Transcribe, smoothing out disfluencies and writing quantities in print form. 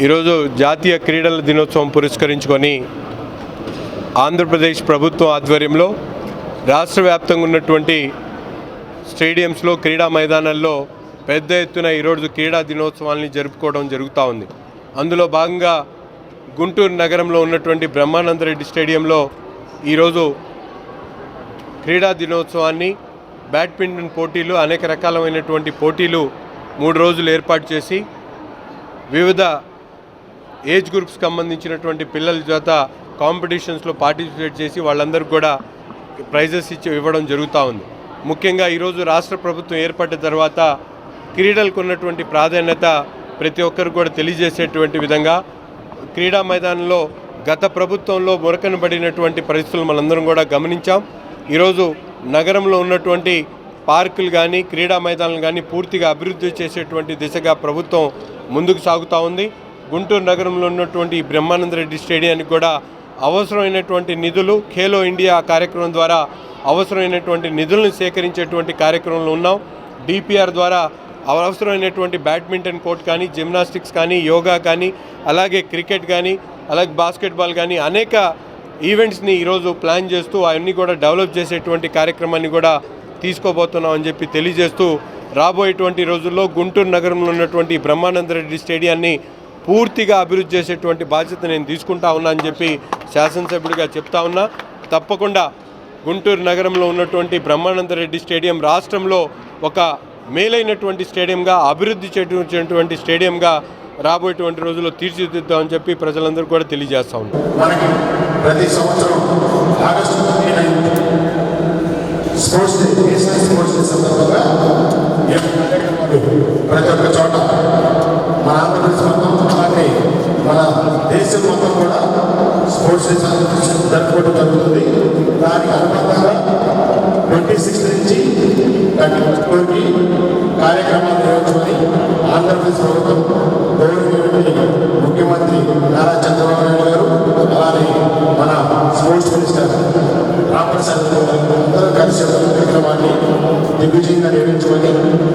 ఈరోజు జాతీయ క్రీడల దినోత్సవం పురస్కరించుకొని ఆంధ్రప్రదేశ్ ప్రభుత్వం ఆధ్వర్యంలో రాష్ట్ర వ్యాప్తంగా ఉన్నటువంటి స్టేడియంస్లో క్రీడా మైదానాల్లో పెద్ద ఎత్తున ఈరోజు క్రీడా దినోత్సవాన్ని జరుపుకోవడం జరుగుతూ ఉంది. అందులో భాగంగా గుంటూరు నగరంలో ఉన్నటువంటి బ్రహ్మానందరెడ్డి స్టేడియంలో ఈరోజు క్రీడా దినోత్సవాన్ని బ్యాడ్మింటన్ పోటీలు అనేక రకాలైనటువంటి పోటీలు 3 రోజులు ఏర్పాటు చేసి వివిధ ఏజ్ గ్రూప్స్కి సంబంధించినటువంటి పిల్లల చేత కాంపిటీషన్స్లో పార్టిసిపేట్ చేసి వాళ్ళందరికీ కూడా ప్రైజెస్ ఇవ్వడం జరుగుతూ ఉంది. ముఖ్యంగా ఈరోజు రాష్ట్ర ప్రభుత్వం ఏర్పడిన తర్వాత క్రీడలకు ఉన్నటువంటి ప్రాధాన్యత ప్రతి ఒక్కరికి కూడా తెలియజేసేటువంటి విధంగా క్రీడా మైదానంలో గత ప్రభుత్వంలో మురకనబడినటువంటి పరిస్థితులు మనందరం కూడా గమనించాం. ఈరోజు నగరంలో ఉన్నటువంటి పార్కులు కానీ క్రీడా మైదానాలు కానీ పూర్తిగా అభివృద్ధి చేసేటువంటి దిశగా ప్రభుత్వం ముందుకు సాగుతూ ఉంది. గుంటూరు నగరంలో ఉన్నటువంటి బ్రహ్మానందరెడ్డి స్టేడియానికి కూడా అవసరమైనటువంటి నిధులు ఖేలో ఇండియా కార్యక్రమం ద్వారా అవసరమైనటువంటి నిధులను సేకరించేటువంటి కార్యక్రమంలో ఉన్నాం. డిపిఆర్ ద్వారా అవసరమైనటువంటి బ్యాడ్మింటన్ కోర్ట్ కానీ జిమ్నాస్టిక్స్ కానీ యోగా కానీ అలాగే క్రికెట్ కానీ అలాగే బాస్కెట్బాల్ కానీ అనేక ఈవెంట్స్ని ఈరోజు ప్లాన్ చేస్తూ అవన్నీ కూడా డెవలప్ చేసేటువంటి కార్యక్రమాన్ని కూడా తీసుకోబోతున్నాం అని చెప్పి తెలియజేస్తూ రాబోయేటువంటి రోజుల్లో గుంటూరు నగరంలో ఉన్నటువంటి బ్రహ్మానందరెడ్డి స్టేడియాన్ని పూర్తిగా అభివృద్ధి చేసేటువంటి బాధ్యత నేను తీసుకుంటా ఉన్నా అని చెప్పి శాసనసభ్యుడిగా చెప్తా ఉన్నా. తప్పకుండా గుంటూరు నగరంలో ఉన్నటువంటి బ్రహ్మానందరెడ్డి స్టేడియం రాష్ట్రంలో ఒక మేలైనటువంటి స్టేడియంగా అభివృద్ధి చేసేటువంటి స్టేడియంగా రాబోయేటువంటి రోజుల్లో తీర్చిదిద్దామని చెప్పి ప్రజలందరూ కూడా తెలియజేస్తా ఉన్నారు. మనకి ప్రతి సంవత్సరం August 15 sports day national sports day సందర్భంగా ప్రతి ఒక్క చోట మన ఆంధ్రప్రదేశ్ మొత్తం అలాగే మన దేశం మొత్తం కూడా స్పోర్ట్స్ డే జరుపుకోవడం జరుగుతుంది. దానికి అనుబంధంగా 26 నుంచి 34కి కార్యక్రమాలు